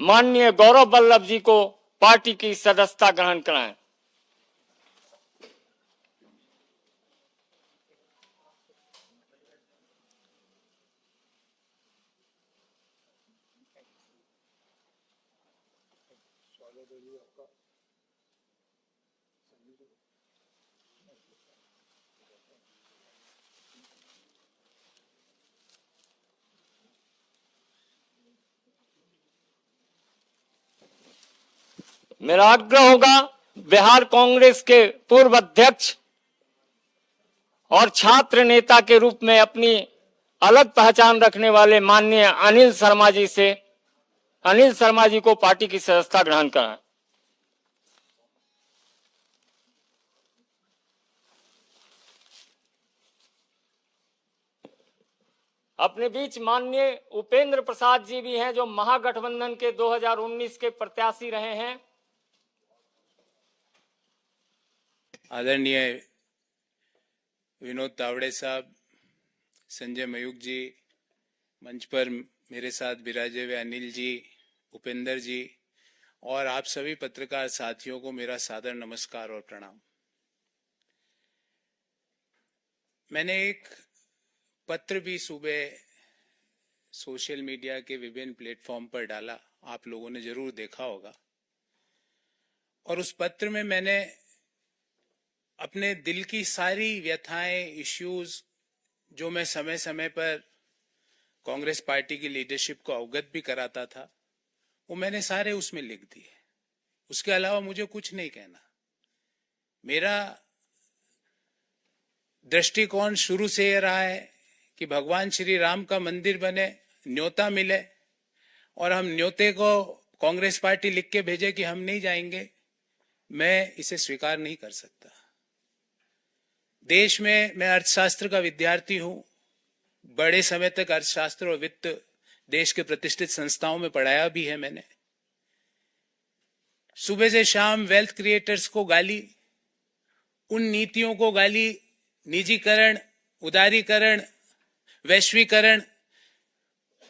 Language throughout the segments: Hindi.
माननीय गौरव वल्लभ जी को पार्टी की सदस्यता ग्रहण कराएं। मेरा आग्रह होगा बिहार कांग्रेस के पूर्व अध्यक्ष और छात्र नेता के रूप में अपनी अलग पहचान रखने वाले माननीय अनिल शर्मा जी को पार्टी की सदस्यता ग्रहण कराएं। अपने बीच माननीय उपेंद्र प्रसाद जी भी हैं, जो महागठबंधन के 2019 के प्रत्याशी रहे हैं। आदरणीय विनोद तावड़े साहब, संजय मयूख जी, मंच पर मेरे साथ विराजे हुए अनिल जी, उपेंद्र जी और आप सभी पत्रकार साथियों को मेरा सादर नमस्कार और प्रणाम। मैंने एक पत्र भी सुबह सोशल मीडिया के विभिन्न प्लेटफॉर्म पर डाला, आप लोगों ने जरूर देखा होगा। और उस पत्र में मैंने अपने दिल की सारी व्यथाएं, इश्यूज जो मैं समय समय पर कांग्रेस पार्टी की लीडरशिप को अवगत भी कराता था, वो मैंने सारे उसमें लिख दिए। उसके अलावा मुझे कुछ नहीं कहना। मेरा दृष्टिकोण शुरू से यह रहा है कि भगवान श्री राम का मंदिर बने, न्योता मिले और हम न्योते को कांग्रेस पार्टी लिख के भेजे कि हम नहीं जाएंगे, मैं इसे स्वीकार नहीं कर सकता। देश में मैं अर्थशास्त्र का विद्यार्थी हूं, बड़े समय तक अर्थशास्त्र और वित्त देश के प्रतिष्ठित संस्थाओं में पढ़ाया भी है मैंने। सुबह से शाम वेल्थ क्रिएटर्स को गाली, उन नीतियों को गाली, निजीकरण, उदारीकरण, वैश्वीकरण,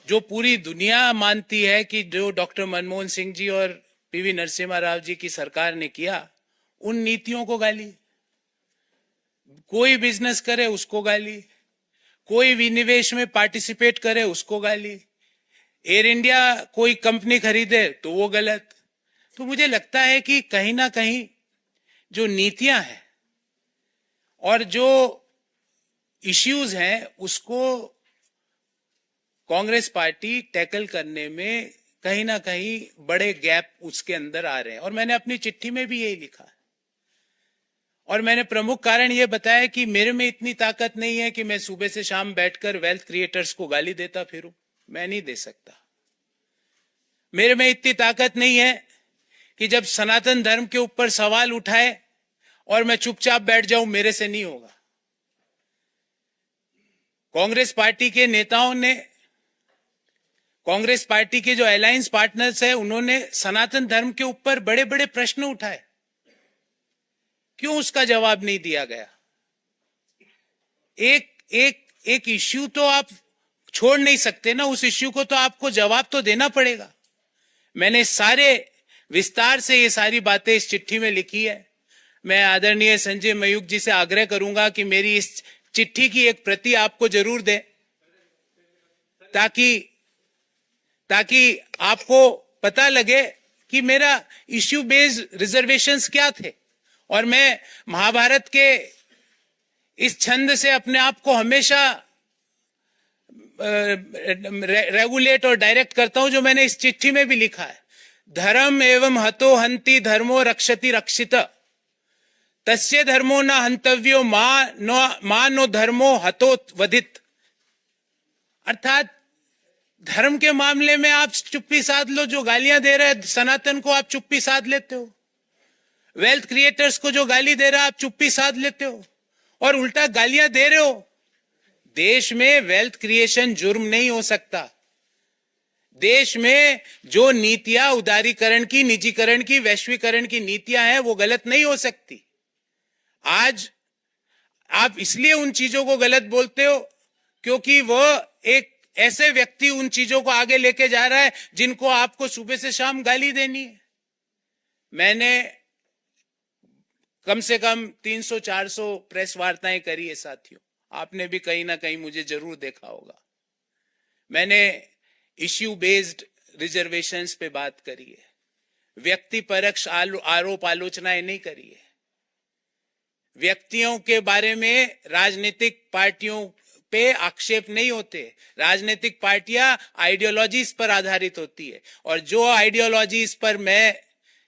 जो पूरी दुनिया मानती है कि जो डॉक्टर मनमोहन सिंह जी और पीवी नरसिम्हा राव जी की सरकार ने किया, उन नीतियों को गाली। कोई बिजनेस करे उसको गाली, कोई विनिवेश में पार्टिसिपेट करे उसको गाली, एयर इंडिया कोई कंपनी खरीदे तो वो गलत। तो मुझे लगता है कि कहीं ना कहीं जो नीतियां हैं और जो इश्यूज हैं उसको कांग्रेस पार्टी टैकल करने में कहीं ना कहीं बड़े गैप उसके अंदर आ रहे हैं। और मैंने अपनी चिट्ठी में भी यही लिखा है। और मैंने प्रमुख कारण यह बताया कि मेरे में इतनी ताकत नहीं है कि मैं सुबह से शाम बैठकर वेल्थ क्रिएटर्स को गाली देता फिरूं, मैं नहीं दे सकता। मेरे में इतनी ताकत नहीं है कि जब सनातन धर्म के ऊपर सवाल उठाए और मैं चुपचाप बैठ जाऊं, मेरे से नहीं होगा। कांग्रेस पार्टी के नेताओं ने, कांग्रेस पार्टी के जो अलायंस पार्टनर्स हैं, उन्होंने सनातन धर्म के ऊपर बड़े बड़े प्रश्न उठाए, क्यों उसका जवाब नहीं दिया गया? एक इश्यू तो आप छोड़ नहीं सकते ना, उस इश्यू को तो आपको जवाब तो देना पड़ेगा। मैंने सारे विस्तार से ये सारी बातें इस चिट्ठी में लिखी है। मैं आदरणीय संजय मयूख जी से आग्रह करूंगा कि मेरी इस चिट्ठी की एक प्रति आपको जरूर दें, ताकि आपको पता लगे कि मेरा इश्यू बेस्ड रिजर्वेशंस क्या थे। और मैं महाभारत के इस छंद से अपने आप को हमेशा रेगुलेट और डायरेक्ट करता हूं, जो मैंने इस चिट्ठी में भी लिखा है। धर्म एवं हतो हंति धर्मो रक्षति रक्षित, तस्य धर्मो न हंतव्यो मा नो धर्मो हतो वधित। अर्थात धर्म के मामले में आप चुप्पी साध लो, जो गालियां दे रहे हैं सनातन को आप चुप्पी साध लेते हो, वेल्थ क्रिएटर्स को जो गाली दे रहा है आप चुप्पी साध लेते हो, और उल्टा गालियां दे रहे हो। देश में वेल्थ क्रिएशन जुर्म नहीं हो सकता। देश में जो नीतियां उदारीकरण की, निजीकरण की, वैश्वीकरण की नीतियां हैं, वो गलत नहीं हो सकती। आज आप इसलिए उन चीजों को गलत बोलते हो क्योंकि वो एक ऐसे व्यक्ति उन चीजों को आगे लेके जा रहा है जिनको आपको सुबह से शाम गाली देनी है। मैंने कम से कम 300-400 प्रेस वार्ताएं करी है साथियों, आपने भी कहीं ना कहीं मुझे जरूर देखा होगा। मैंने इश्यू बेस्ड रिजर्वेशंस पे बात करी है, व्यक्ति परक्ष आरोप आलोचनाएं नहीं करी है। व्यक्तियों के बारे में राजनीतिक पार्टियों पे आक्षेप नहीं होते। राजनीतिक पार्टियां आइडियोलॉजीज पर आधारित होती है, और जो आइडियोलॉजीज पर मैं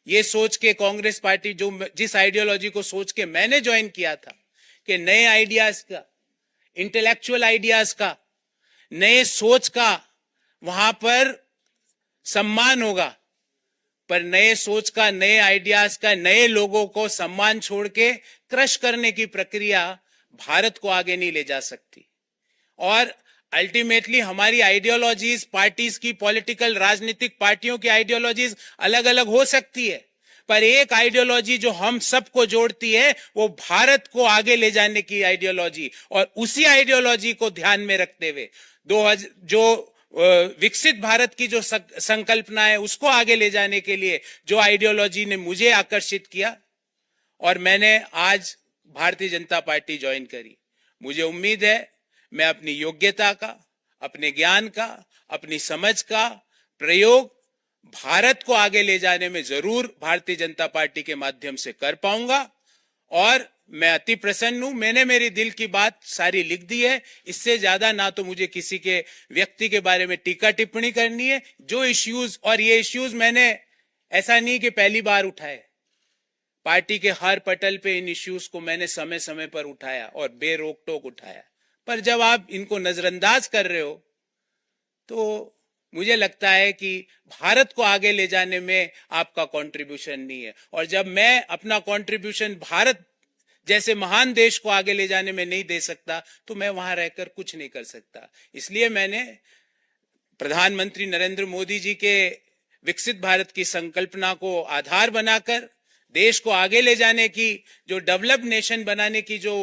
ये सोच के कांग्रेस पार्टी जिस आइडियोलॉजी को सोच के मैंने ज्वाइन किया था कि नए आइडियाज का, इंटेलेक्चुअल आइडियाज का, नए सोच का वहां पर सम्मान होगा, पर नए सोच का, नए आइडियाज का, नए लोगों को सम्मान छोड़ के क्रश करने की प्रक्रिया भारत को आगे नहीं ले जा सकती। और अल्टीमेटली हमारी आइडियोलॉजीज, पार्टीज की, पॉलिटिकल राजनीतिक पार्टियों की आइडियोलॉजीज अलग अलग हो सकती है, पर एक आइडियोलॉजी जो हम सबको जोड़ती है वो भारत को आगे ले जाने की आइडियोलॉजी, और उसी आइडियोलॉजी को ध्यान में रखते हुए विकसित भारत की जो संकल्पना है उसको आगे ले जाने के लिए जो आइडियोलॉजी ने मुझे आकर्षित किया, और मैंने आज भारतीय जनता पार्टी ज्वाइन करी। मुझे उम्मीद है मैं अपनी योग्यता का, अपने ज्ञान का, अपनी समझ का प्रयोग भारत को आगे ले जाने में जरूर भारतीय जनता पार्टी के माध्यम से कर पाऊंगा, और मैं अति प्रसन्न हूं। मैंने मेरी दिल की बात सारी लिख दी है, इससे ज्यादा ना तो मुझे किसी के व्यक्ति के बारे में टीका टिप्पणी करनी है। जो इश्यूज, और ये इश्यूज मैंने ऐसा नहीं कि पहली बार उठाए, पार्टी के हर पटल पे इन इश्यूज को मैंने समय समय पर उठाया और बेरोक टोक उठाया, पर जब आप इनको नजरअंदाज कर रहे हो तो मुझे लगता है कि भारत को आगे ले जाने में आपका कंट्रीब्यूशन नहीं है, और जब मैं अपना कंट्रीब्यूशन भारत जैसे महान देश को आगे ले जाने में नहीं दे सकता तो मैं वहां रहकर कुछ नहीं कर सकता। इसलिए मैंने प्रधानमंत्री नरेंद्र मोदी जी के विकसित भारत की संकल्पना को आधार बनाकर देश को आगे ले जाने की, जो डेवलप्ड नेशन बनाने की जो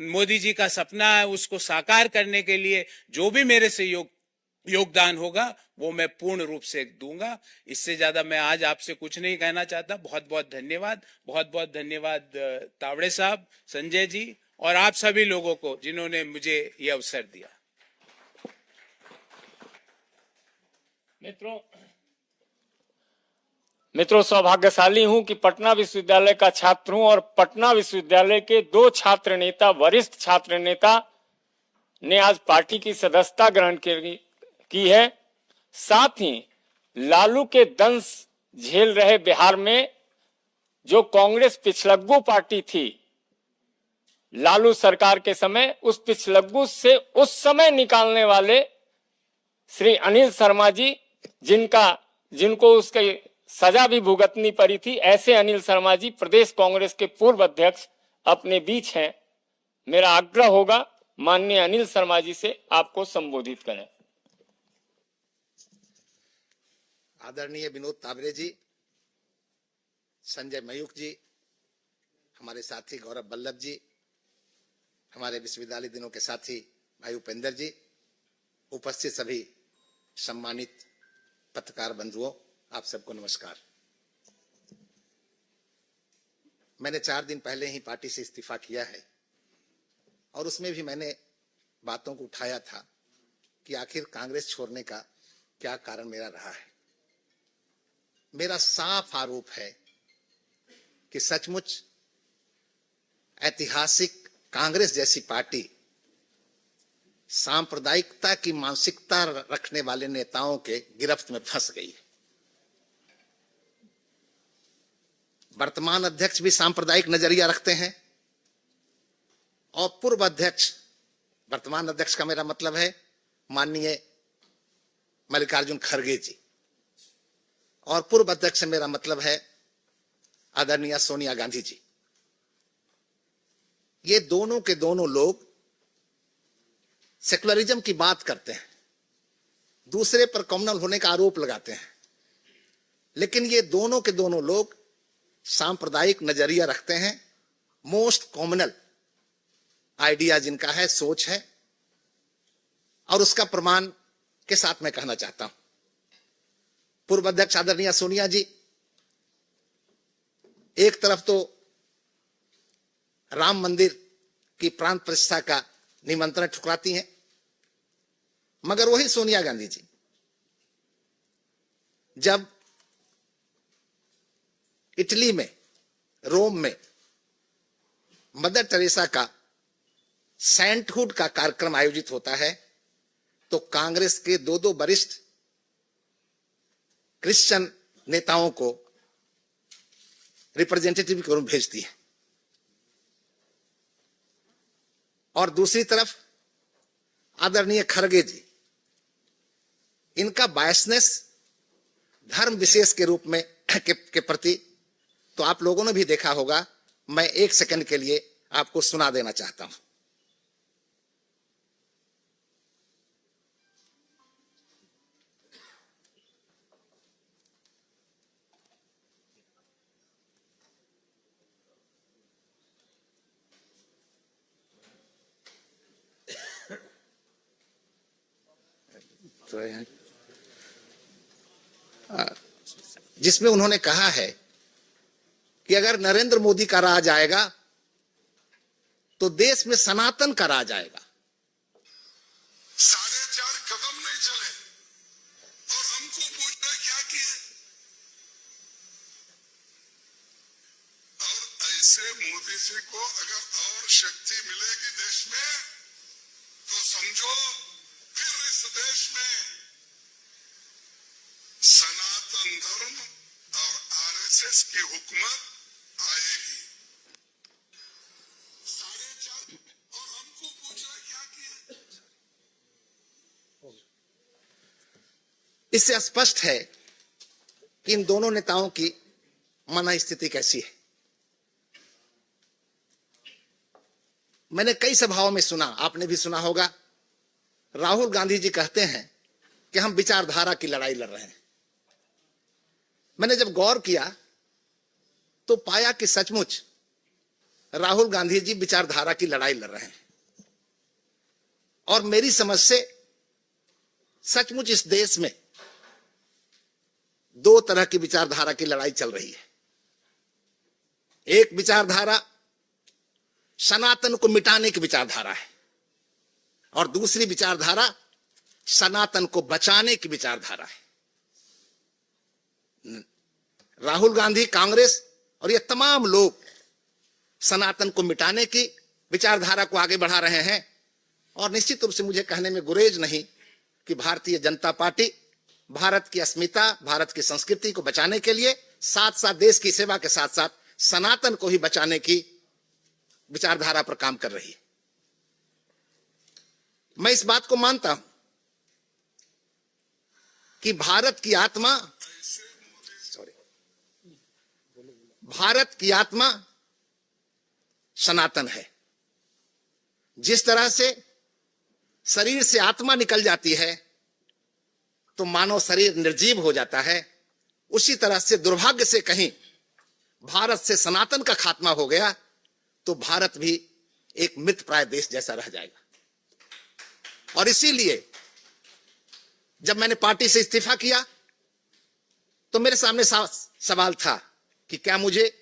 मोदी जी का सपना है, उसको साकार करने के लिए जो भी मेरे से योगदान होगा वो मैं पूर्ण रूप से दूंगा। इससे ज्यादा मैं आज आपसे कुछ नहीं कहना चाहता। बहुत बहुत धन्यवाद, बहुत बहुत धन्यवाद तावड़े साहब, संजय जी और आप सभी लोगों को जिन्होंने मुझे ये अवसर दिया। मित्रों सौभाग्यशाली हूं कि पटना विश्वविद्यालय का छात्र हूं और पटना विश्वविद्यालय के 2 छात्र नेता, वरिष्ठ छात्र नेता ने आज पार्टी की सदस्यता ग्रहण की है। साथ ही लालू के दंश झेल रहे बिहार में जो कांग्रेस पिछलग्गू पार्टी थी, लालू सरकार के समय उस पिछलग्गू से उस समय निकालने वाले श्री अनिल शर्मा जी, जिनको उसके सजा भी भुगतनी पड़ी थी, ऐसे अनिल शर्मा जी प्रदेश कांग्रेस के पूर्व अध्यक्ष अपने बीच हैं। मेरा आग्रह होगा माननीय अनिल शर्मा जी से आपको संबोधित करें। आदरणीय विनोद तावड़े जी, संजय मयूख जी, हमारे साथी गौरव बल्लभ जी, हमारे विश्वविद्यालय दिनों के साथी भाई उपेंद्र जी, उपस्थित सभी सम्मानित पत्रकार बंधुओं, आप सबको नमस्कार। मैंने 4 दिन पहले ही पार्टी से इस्तीफा किया है और उसमें भी मैंने बातों को उठाया था कि आखिर कांग्रेस छोड़ने का क्या कारण मेरा रहा है। मेरा साफ आरोप है कि सचमुच ऐतिहासिक कांग्रेस जैसी पार्टी सांप्रदायिकता की मानसिकता रखने वाले नेताओं के गिरफ्त में फंस गई है। वर्तमान अध्यक्ष भी सांप्रदायिक नजरिया रखते हैं और पूर्व अध्यक्ष, वर्तमान अध्यक्ष का मेरा मतलब है माननीय मल्लिकार्जुन खड़गे जी, और पूर्व अध्यक्ष से मेरा मतलब है आदरणीय सोनिया गांधी जी। ये दोनों के दोनों लोग सेकुलरिज्म की बात करते हैं, दूसरे पर कम्युनल होने का आरोप लगाते हैं, लेकिन ये दोनों के दोनों लोग सांप्रदायिक नजरिया रखते हैं। मोस्ट कॉमनल आइडिया जिनका है, सोच है, और उसका प्रमाण के साथ मैं कहना चाहता हूं, पूर्व अध्यक्ष आदरणीय सोनिया जी एक तरफ तो राम मंदिर की प्राण प्रतिष्ठा का निमंत्रण ठुकराती हैं, मगर वही सोनिया गांधी जी जब इटली में, रोम में मदर टेरेसा का सेंटहुड का कार्यक्रम आयोजित होता है तो कांग्रेस के दो वरिष्ठ क्रिश्चियन नेताओं को रिप्रेजेंटेटिव के रूप में भेजती है। और दूसरी तरफ आदरणीय खड़गे जी, इनका बायसनेस धर्म विशेष के रूप में के प्रति तो आप लोगों ने भी देखा होगा। मैं एक सेकंड के लिए आपको सुना देना चाहता हूं। जिसमें उन्होंने कहा है कि अगर नरेंद्र मोदी का राज आएगा तो देश में सनातन का राज आएगा। 4.5 कदम नहीं चले और हमको पूछना क्या किए। और ऐसे मोदी जी को अगर और शक्ति मिलेगी देश में तो समझो फिर इस देश में सनातन धर्म और आरएसएस की हुकूमत आएगी। 4.5 और हमको पूछना क्या किए। इससे स्पष्ट है कि इन दोनों नेताओं की मन स्थिति कैसी है। मैंने कई सभाओं में सुना, आपने भी सुना होगा, राहुल गांधी जी कहते हैं कि हम विचारधारा की लड़ाई लड़ रहे हैं। मैंने जब गौर किया तो पाया कि सचमुच राहुल गांधी जी विचारधारा की लड़ाई लड़ रहे हैं। और मेरी समझ से सचमुच इस देश में दो तरह की विचारधारा की लड़ाई चल रही है। एक विचारधारा सनातन को मिटाने की विचारधारा है और दूसरी विचारधारा सनातन को बचाने की विचारधारा है। राहुल गांधी, कांग्रेस और ये तमाम लोग सनातन को मिटाने की विचारधारा को आगे बढ़ा रहे हैं। और निश्चित रूप से मुझे कहने में गुरेज नहीं कि भारतीय जनता पार्टी भारत की अस्मिता, भारत की संस्कृति को बचाने के लिए साथ साथ देश की सेवा के साथ साथ सनातन को ही बचाने की विचारधारा पर काम कर रही है। मैं इस बात को मानता हूं कि भारत की आत्मा सनातन है। जिस तरह से शरीर से आत्मा निकल जाती है तो मानव शरीर निर्जीव हो जाता है, उसी तरह से दुर्भाग्य से कहीं भारत से सनातन का खात्मा हो गया तो भारत भी एक मृतप्राय देश जैसा रह जाएगा। और इसीलिए जब मैंने पार्टी से इस्तीफा किया तो मेरे सामने सवाल था कि क्या मुझे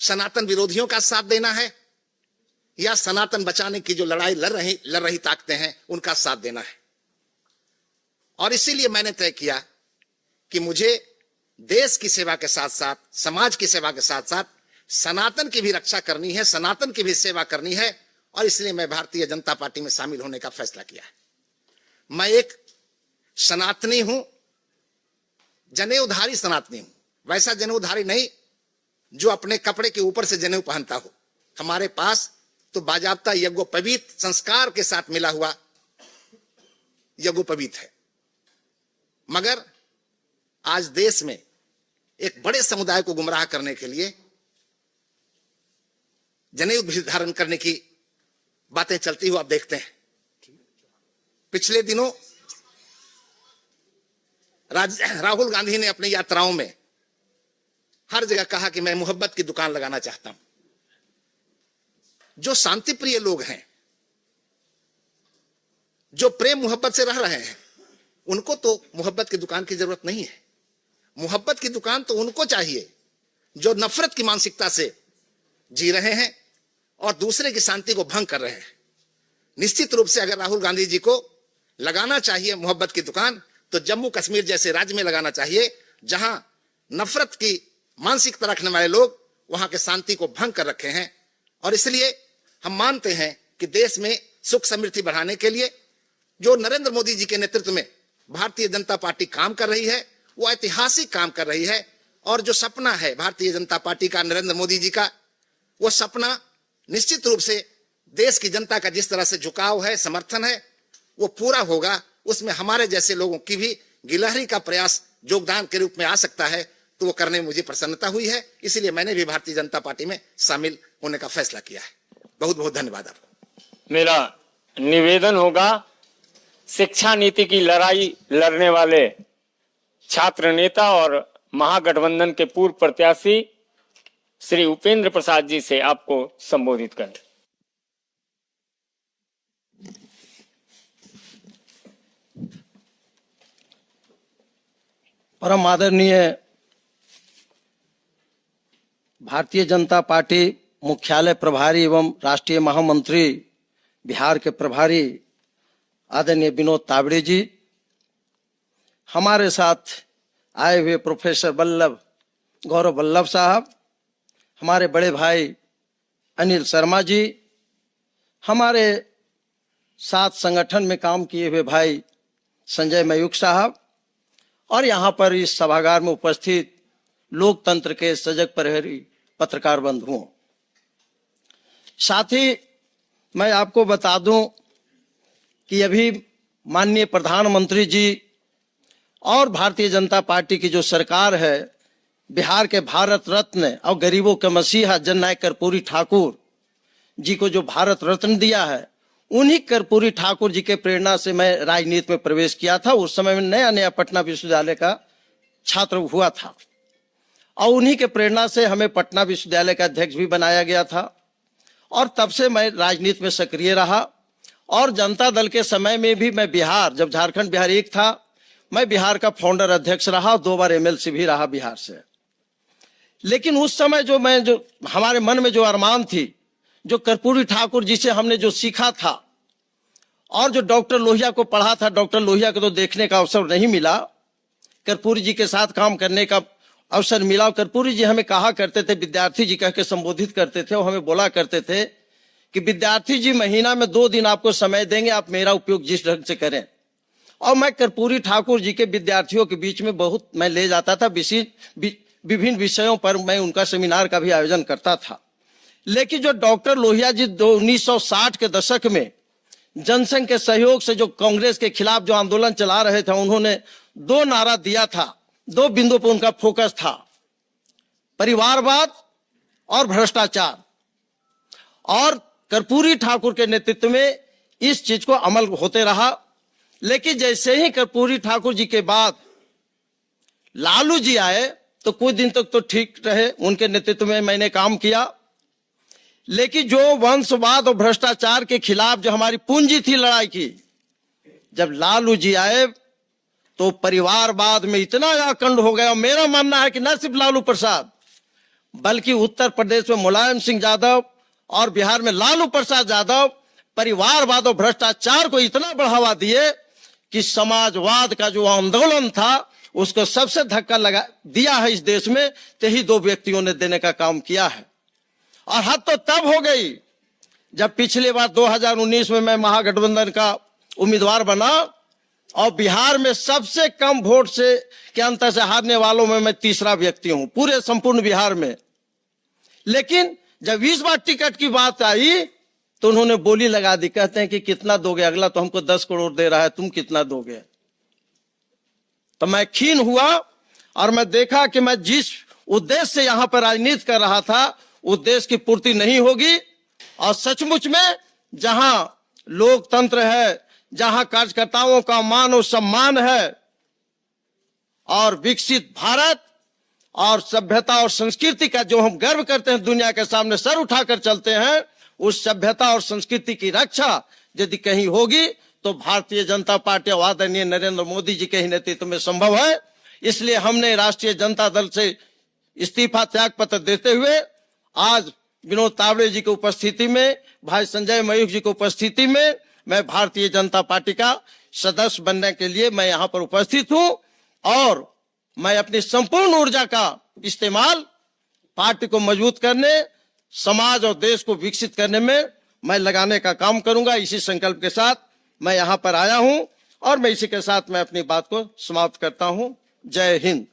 सनातन विरोधियों का साथ देना है या सनातन बचाने की जो लड़ाई लड़ रही ताकतें हैं उनका साथ देना है। और इसीलिए मैंने तय किया कि मुझे देश की सेवा के साथ साथ, समाज की सेवा के साथ साथ सनातन की भी रक्षा करनी है, सनातन की भी सेवा करनी है। और इसलिए मैं भारतीय जनता पार्टी में शामिल होने का फैसला किया है। मैं एक सनातनी हूं, जनेऊधारी सनातनी हूं। वैसा जनेऊधारी नहीं जो अपने कपड़े के ऊपर से जनेऊ पहनता हो। हमारे पास तो बाजाबता यज्ञोपवीत संस्कार के साथ मिला हुआ यज्ञोपवीत है। मगर आज देश में एक बड़े समुदाय को गुमराह करने के लिए जनेऊ भी धारण करने की बातें चलती हुई आप देखते हैं। पिछले दिनों राहुल गांधी ने अपनी यात्राओं में हर जगह कहा कि मैं मोहब्बत की दुकान लगाना चाहता हूं। जो शांति प्रिय लोग हैं जो प्रेम मोहब्बत से रह रहे हैं उनको तो मोहब्बत की दुकान की जरूरत नहीं है। मोहब्बत की दुकान तो उनको चाहिए जो नफरत की मानसिकता से जी रहे हैं और दूसरे की शांति को भंग कर रहे हैं। निश्चित रूप से अगर राहुल गांधी जी को लगाना चाहिए मोहब्बत की दुकान, तो जम्मू कश्मीर जैसे राज्य में लगाना चाहिए जहां नफरत की मानसिकता रखने वाले लोग वहां के शांति को भंग कर रखे हैं। और इसलिए हम मानते हैं कि देश में सुख समृद्धि बढ़ाने के लिए जो नरेंद्र मोदी जी के नेतृत्व में भारतीय जनता पार्टी काम कर रही है, वो ऐतिहासिक काम कर रही है। और जो सपना है भारतीय जनता पार्टी का, नरेंद्र मोदी जी का, वो सपना निश्चित रूप से देश की जनता का जिस तरह से झुकाव है, समर्थन है, वो पूरा होगा। उसमें हमारे जैसे लोगों की भी गिलहरी का प्रयास योगदान के रूप में आ सकता है, तो वो करने में मुझे प्रसन्नता हुई है। इसलिए मैंने भी भारतीय जनता पार्टी में शामिल होने का फैसला किया है। बहुत बहुत धन्यवाद आपको। मेरा निवेदन होगा, शिक्षा नीति की लड़ाई लड़ने वाले छात्र नेता और महागठबंधन के पूर्व प्रत्याशी श्री उपेंद्र प्रसाद जी से आपको संबोधित करें। परम आदरणीय भारतीय जनता पार्टी मुख्यालय प्रभारी एवं राष्ट्रीय महामंत्री बिहार के प्रभारी आदरणीय विनोद तावड़े जी, हमारे साथ आए हुए प्रोफेसर गौरव वल्लभ साहब, हमारे बड़े भाई अनिल शर्मा जी, हमारे साथ संगठन में काम किए हुए भाई संजय मयूख साहब, और यहाँ पर इस सभागार में उपस्थित लोकतंत्र के सजग प्रहरी पत्रकार बंधुओं, साथ ही मैं आपको बता दूं कि अभी माननीय प्रधानमंत्री जी और भारतीय जनता पार्टी की जो सरकार है, बिहार के भारत रत्न और गरीबों के मसीहा जननायक कर्पूरी ठाकुर जी को जो भारत रत्न दिया है, उन्हीं कर्पूरी ठाकुर जी के प्रेरणा से मैं राजनीति में प्रवेश किया था। उस समय में नया नया पटना विश्वविद्यालय का छात्र हुआ था और उन्हीं के प्रेरणा से हमें पटना विश्वविद्यालय का अध्यक्ष भी बनाया गया था। और तब से मैं राजनीति में सक्रिय रहा और जनता दल के समय में भी मैं बिहार, जब झारखंड बिहार एक था, मैं बिहार का फाउंडर अध्यक्ष रहा, 2 बार एमएलसी भी रहा बिहार से। लेकिन उस समय जो हमारे मन में जो अरमान थी, जो कर्पूरी ठाकुर जी से हमने जो सीखा था और जो डॉक्टर लोहिया को पढ़ा था, डॉक्टर लोहिया को तो देखने का अवसर नहीं मिला, कर्पूरी जी के साथ काम करने का अवसर मिला। कर्पूरी जी हमें कहा करते थे, विद्यार्थी जी कह के संबोधित करते थे, और हमें बोला करते थे कि विद्यार्थी जी महीना में 2 दिन आपको समय देंगे, आप मेरा उपयोग जिस ढंग से करें। और मैं कर्पूरी ठाकुर जी के विद्यार्थियों के बीच में बहुत मैं ले जाता था, विभिन्न विषयों पर मैं उनका सेमिनार का भी आयोजन करता था। लेकिन जो डॉक्टर लोहिया जी 1960 के दशक में जनसंघ के सहयोग से जो कांग्रेस के खिलाफ जो आंदोलन चला रहे थे, उन्होंने 2 नारा दिया था, 2 बिंदु पर उनका फोकस था, परिवारवाद और भ्रष्टाचार। और कर्पूरी ठाकुर के नेतृत्व में इस चीज को अमल होते रहा। लेकिन जैसे ही कर्पूरी ठाकुर जी के बाद लालू जी आए तो कुछ दिन तक तो ठीक रहे, उनके नेतृत्व में मैंने काम किया। लेकिन जो वंशवाद और भ्रष्टाचार के खिलाफ जो हमारी पूंजी थी लड़ाई की, जब लालू जी आए तो परिवारवाद में इतना अखंड हो गया। और मेरा मानना है कि न सिर्फ लालू प्रसाद, बल्कि उत्तर प्रदेश में मुलायम सिंह यादव और बिहार में लालू प्रसाद यादव परिवारवाद और भ्रष्टाचार को इतना बढ़ावा दिए कि समाजवाद का जो आंदोलन था उसको सबसे धक्का लगा दिया है इस देश में, तो ही 2 व्यक्तियों ने देने का काम किया है। और हद तो तब हो गई जब पिछली बार 2019 में मैं महागठबंधन का उम्मीदवार बना और बिहार में सबसे कम वोट से के अंतर से हारने वालों में मैं तीसरा व्यक्ति हूं पूरे संपूर्ण बिहार में। लेकिन जब इस बार टिकट की बात आई तो उन्होंने बोली लगा दी, कहते हैं कि कितना दोगे, अगला तो हमको 10 करोड़ दे रहा है, तुम कितना दोगे। तो मैं खीन हुआ और मैं देखा कि मैं जिस उद्देश्य से यहां पर राजनीति कर रहा था उद्देश्य की पूर्ति नहीं होगी। और सचमुच में जहां लोकतंत्र है, जहां कार्यकर्ताओं का मान और सम्मान है और विकसित भारत और सभ्यता और संस्कृति का जो हम गर्व करते हैं, दुनिया के सामने सर उठाकर चलते हैं, उस सभ्यता और संस्कृति की रक्षा यदि कहीं होगी तो भारतीय जनता पार्टी और आदरणीय नरेंद्र मोदी जी के ही नेतृत्व में संभव है। इसलिए हमने राष्ट्रीय जनता दल से इस्तीफा त्याग पत्र देते हुए आज विनोद तावड़े जी की उपस्थिति में, भाई संजय मयूख जी की उपस्थिति में मैं भारतीय जनता पार्टी का सदस्य बनने के लिए मैं यहाँ पर उपस्थित हूँ और मैं अपनी संपूर्ण ऊर्जा का इस्तेमाल पार्टी को मजबूत करने, समाज और देश को विकसित करने में मैं लगाने का काम करूंगा। इसी संकल्प के साथ मैं यहाँ पर आया हूँ और मैं इसी के साथ मैं अपनी बात को समाप्त करता हूँ। जय हिंद।